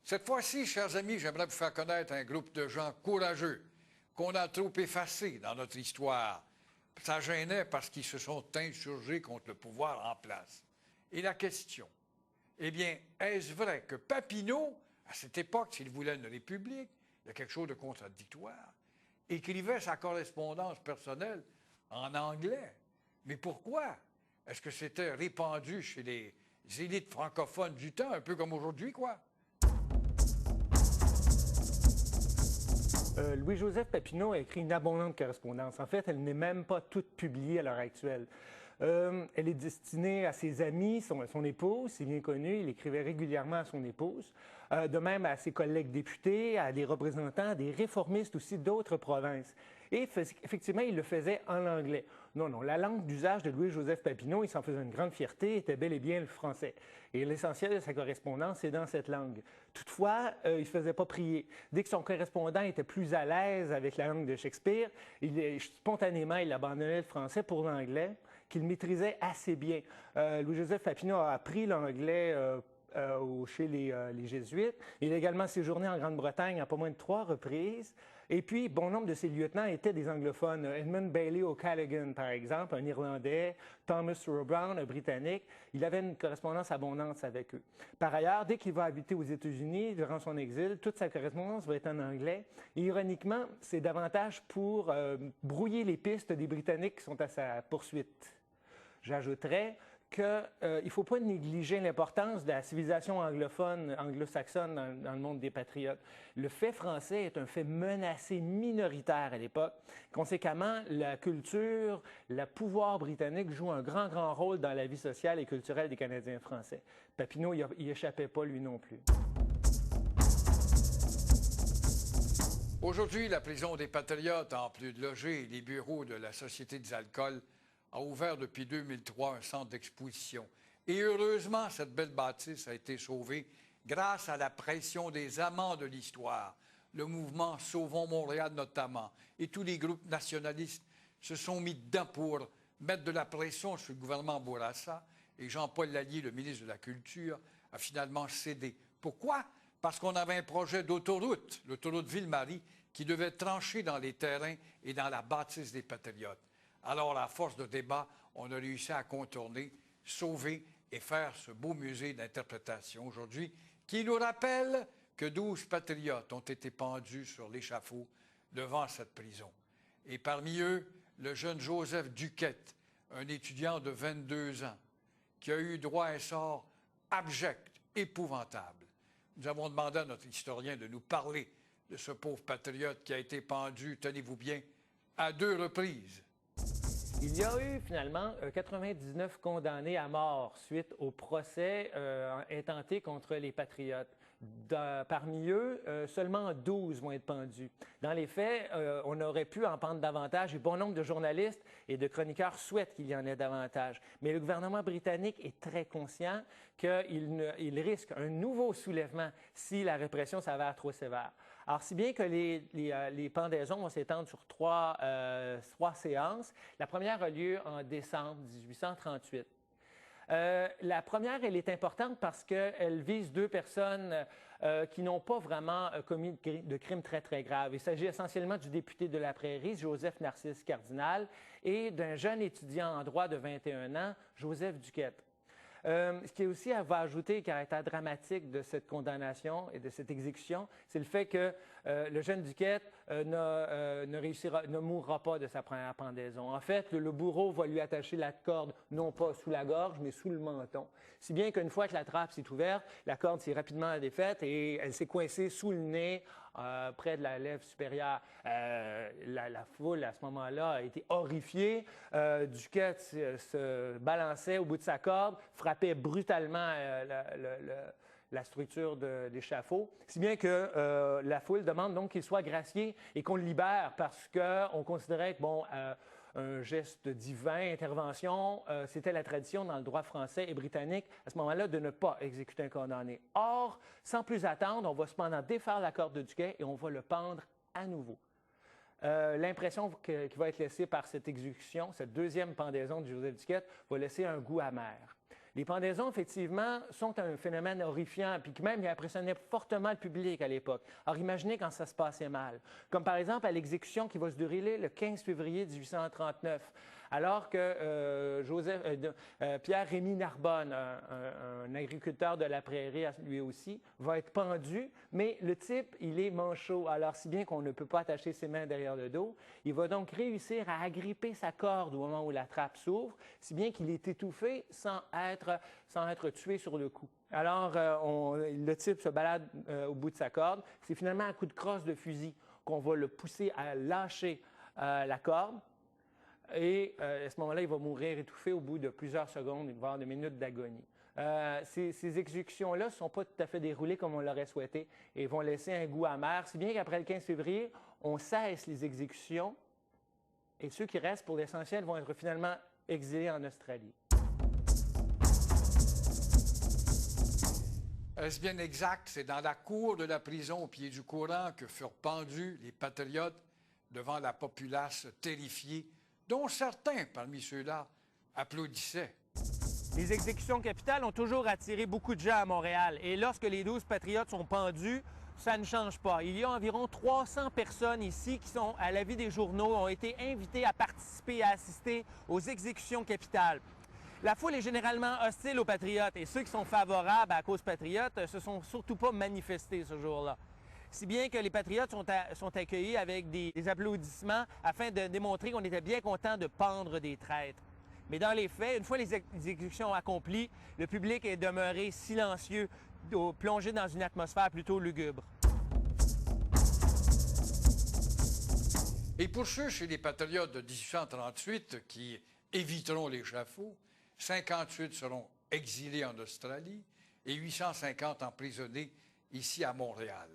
Cette fois-ci, chers amis, j'aimerais vous faire connaître un groupe de gens courageux qu'on a trop effacés dans notre histoire. Ça gênait parce qu'ils se sont insurgés contre le pouvoir en place. Et la question, eh bien, est-ce vrai que Papineau, à cette époque, s'il voulait une république, il y a quelque chose de contradictoire, écrivait sa correspondance personnelle en anglais? Mais pourquoi? Est-ce que c'était répandu chez les élites francophones du temps, un peu comme aujourd'hui, quoi? Louis-Joseph Papineau a écrit une abondante correspondance. En fait, elle n'est même pas toute publiée à l'heure actuelle. Elle est destinée à ses amis, son épouse, c'est bien connu, il écrivait régulièrement à son épouse, de même à ses collègues députés, à des représentants, des réformistes aussi d'autres provinces. Et effectivement, il le faisait en anglais. Non, la langue d'usage de Louis-Joseph Papineau, il s'en faisait une grande fierté, était bel et bien le français. Et l'essentiel de sa correspondance est dans cette langue. Toutefois, il ne se faisait pas prier. Dès que son correspondant était plus à l'aise avec la langue de Shakespeare, spontanément, il abandonnait le français pour l'anglais, qu'il maîtrisait assez bien. Louis-Joseph Papineau a appris l'anglais chez les Jésuites. Il a également séjourné en Grande-Bretagne à pas moins de 3 reprises. Et puis, bon nombre de ses lieutenants étaient des anglophones. Edmund Bailey O'Callaghan, par exemple, un Irlandais, Thomas Roe Brown, un Britannique. Il avait une correspondance abondante avec eux. Par ailleurs, dès qu'il va habiter aux États-Unis, durant son exil, toute sa correspondance va être en anglais. Et ironiquement, c'est davantage pour brouiller les pistes des Britanniques qui sont à sa poursuite. J'ajouterais qu'il ne faut pas négliger l'importance de la civilisation anglophone, anglo-saxonne dans le monde des patriotes. Le fait français est un fait menacé minoritaire à l'époque. Conséquemment, la culture, le pouvoir britannique joue un grand rôle dans la vie sociale et culturelle des Canadiens français. Papineau, il n'y échappait pas lui non plus. Aujourd'hui, la prison des Patriotes, en plus de loger les bureaux de la Société des alcools, a ouvert depuis 2003 un centre d'exposition. Et heureusement, cette belle bâtisse a été sauvée grâce à la pression des amants de l'histoire, le mouvement Sauvons Montréal notamment, et tous les groupes nationalistes se sont mis dedans pour mettre de la pression sur le gouvernement Bourassa, et Jean-Paul Lallier, le ministre de la Culture, a finalement cédé. Pourquoi? Parce qu'on avait un projet d'autoroute, l'autoroute Ville-Marie, qui devait trancher dans les terrains et dans la bâtisse des Patriotes. Alors, à force de débat, on a réussi à contourner, sauver et faire ce beau musée d'interprétation aujourd'hui qui nous rappelle que 12 patriotes ont été pendus sur l'échafaud devant cette prison. Et parmi eux, le jeune Joseph Duquette, un étudiant de 22 ans, qui a eu droit à un sort abject, épouvantable. Nous avons demandé à notre historien de nous parler de ce pauvre patriote qui a été pendu, tenez-vous bien, à 2 reprises. Il y a eu finalement 99 condamnés à mort suite au procès intenté contre les Patriotes. Parmi eux, seulement 12 vont être pendus. Dans les faits, on aurait pu en pendre davantage et bon nombre de journalistes et de chroniqueurs souhaitent qu'il y en ait davantage. Mais le gouvernement britannique est très conscient qu'il risque un nouveau soulèvement si la répression s'avère trop sévère. Alors, si bien que les pendaisons vont s'étendre sur 3 séances. La première a lieu en décembre 1838. La première, elle est importante parce qu'elle vise 2 personnes qui n'ont pas vraiment commis de crimes très graves. Il s'agit essentiellement du député de la Prairie, Joseph Narcisse Cardinal, et d'un jeune étudiant en droit de 21 ans, Joseph Duquette. Ce qui est aussi va ajouter le caractère dramatique de cette condamnation et de cette exécution, c'est le fait que le jeune Duquette ne mourra pas de sa première pendaison. En fait, le bourreau va lui attacher la corde, non pas sous la gorge, mais sous le menton. Si bien qu'une fois que la trappe s'est ouverte, la corde s'est rapidement défaite et elle s'est coincée sous le nez, près de la lèvre supérieure. La foule, à ce moment-là, a été horrifiée. Duquette se balançait au bout de sa corde, frappait brutalement la structure de l'échafaud, si bien que la foule demande donc qu'il soit gracié et qu'on le libère parce qu'on considérait que, un geste divin, intervention, c'était la tradition dans le droit français et britannique à ce moment-là de ne pas exécuter un condamné. Or, sans plus attendre, on va cependant défaire la corde de Duquette et on va le pendre à nouveau. L'impression qui va être laissée par cette exécution, cette deuxième pendaison de Joseph Duquette, va laisser un goût amer. Les pendaisons, effectivement, sont un phénomène horrifiant, puis qui même il impressionnait fortement le public à l'époque. Alors, imaginez quand ça se passait mal. Comme par exemple à l'exécution qui va se dérouler le 15 février 1839, alors que Pierre-Rémy Narbonne, un agriculteur de la prairie, lui aussi, va être pendu, mais le type, il est manchot, alors si bien qu'on ne peut pas attacher ses mains derrière le dos. Il va donc réussir à agripper sa corde au moment où la trappe s'ouvre, si bien qu'il est étouffé sans être tué sur le coup. Alors, le type se balade au bout de sa corde. C'est finalement à coup de crosse de fusil qu'on va le pousser à lâcher la corde. Et à ce moment-là, il va mourir étouffé au bout de plusieurs secondes, voire de minutes d'agonie. Ces exécutions-là ne sont pas tout à fait déroulées comme on l'aurait souhaité et vont laisser un goût amer, si bien qu'après le 15 février, on cesse les exécutions et ceux qui restent, pour l'essentiel, vont être finalement exilés en Australie. Est-ce bien exact? C'est dans la cour de la prison au pied du courant que furent pendus les patriotes devant la populace terrifiée, dont certains parmi ceux-là applaudissaient. Les exécutions capitales ont toujours attiré beaucoup de gens à Montréal. Et lorsque les 12 patriotes sont pendus, ça ne change pas. Il y a environ 300 personnes ici qui sont, à l'avis des journaux, ont été invitées à participer et à assister aux exécutions capitales. La foule est généralement hostile aux patriotes et ceux qui sont favorables à la cause patriote ne se sont surtout pas manifestés ce jour-là. Si bien que les patriotes sont accueillis avec des applaudissements afin de démontrer qu'on était bien content de pendre des traîtres. Mais dans les faits, une fois les exécutions accomplies, le public est demeuré silencieux, plongé dans une atmosphère plutôt lugubre. Et pour ceux chez les patriotes de 1838 qui éviteront l'échafaud, 58 seront exilés en Australie et 850 emprisonnés ici à Montréal.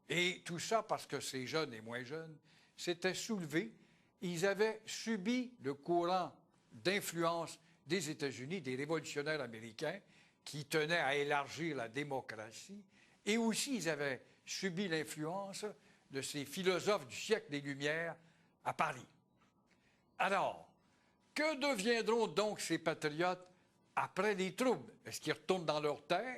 Et tout ça parce que ces jeunes et moins jeunes s'étaient soulevés. Ils avaient subi le courant d'influence des États-Unis, des révolutionnaires américains qui tenaient à élargir la démocratie. Et aussi, ils avaient subi l'influence de ces philosophes du siècle des Lumières à Paris. Alors, que deviendront donc ces patriotes après les troubles? Est-ce qu'ils retournent dans leur terre?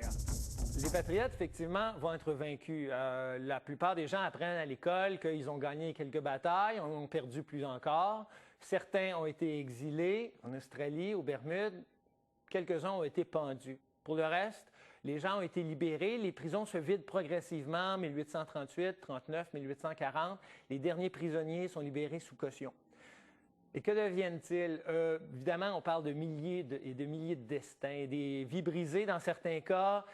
Les patriotes, effectivement, vont être vaincus. La plupart des gens apprennent à l'école qu'ils ont gagné quelques batailles, en ont perdu plus encore. Certains ont été exilés en Australie, aux Bermudes. Quelques-uns ont été pendus. Pour le reste, les gens ont été libérés. Les prisons se vident progressivement, 1838, 39, 1840. Les derniers prisonniers sont libérés sous caution. Et que deviennent-ils? Évidemment, on parle de milliers et de milliers de destins, des vies brisées dans certains cas,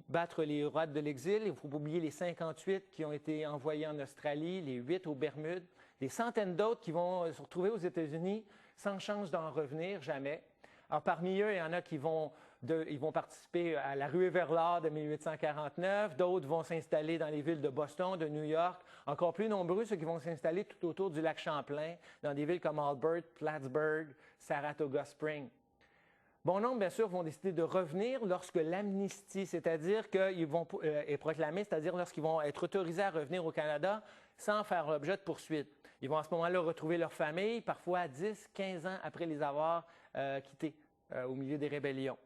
battre les rois de l'exil. Il ne faut pas oublier les 58 qui ont été envoyés en Australie, les 8 aux Bermudes, des centaines d'autres qui vont se retrouver aux États-Unis sans chance d'en revenir, jamais. Alors, parmi eux, il y en a qui vont participer à la ruée vers l'or de 1849, d'autres vont s'installer dans les villes de Boston, de New York, encore plus nombreux ceux qui vont s'installer tout autour du lac Champlain, dans des villes comme Albert, Plattsburgh, Saratoga Springs. Bon nombre, bien sûr, vont décider de revenir lorsque l'amnistie, c'est-à-dire est proclamée, c'est-à-dire lorsqu'ils vont être autorisés à revenir au Canada sans faire l'objet de poursuites. Ils vont à ce moment-là retrouver leur famille, parfois 10, 15 ans après les avoir quittés au milieu des rébellions.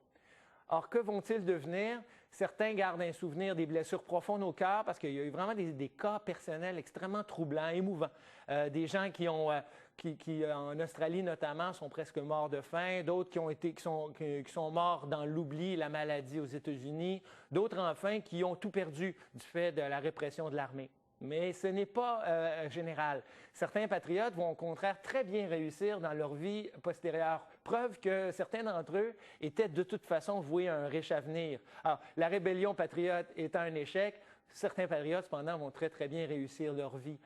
Or, que vont-ils devenir? Certains gardent un souvenir des blessures profondes au cœur parce qu'il y a eu vraiment des cas personnels extrêmement troublants, émouvants. Des gens qui, en Australie notamment, sont presque morts de faim, d'autres qui sont morts dans l'oubli, la maladie aux États-Unis, d'autres enfin qui ont tout perdu du fait de la répression de l'armée. Mais ce n'est pas général. Certains patriotes vont au contraire très bien réussir dans leur vie postérieure. Preuve que certains d'entre eux étaient de toute façon voués à un riche avenir. Alors, la rébellion patriote étant un échec, certains patriotes, cependant, vont très, très bien réussir leur vie.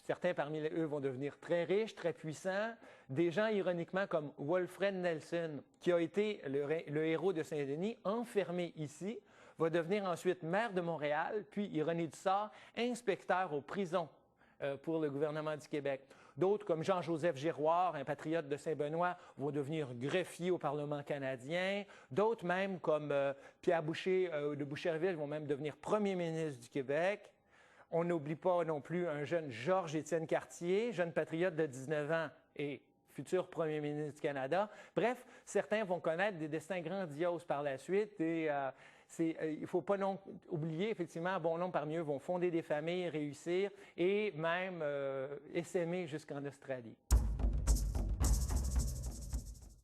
Certains parmi eux vont devenir très riches, très puissants. Des gens, ironiquement, comme Wilfred Nelson, qui a été le héros de Saint-Denis, enfermé ici, va devenir ensuite maire de Montréal, puis, ironie du sort, inspecteur aux prisons pour le gouvernement du Québec. D'autres, comme Jean-Joseph Giroir, un patriote de Saint-Benoît, vont devenir greffier au Parlement canadien. D'autres même, comme Pierre Boucher de Boucherville, vont même devenir premier ministre du Québec. On n'oublie pas non plus un jeune Georges-Étienne Cartier, jeune patriote de 19 ans et futur premier ministre du Canada. Bref, certains vont connaître des destins grandioses par la suite et il ne faut pas non oublier, effectivement, un bon nombre parmi eux vont fonder des familles, réussir et même essaimer jusqu'en Australie.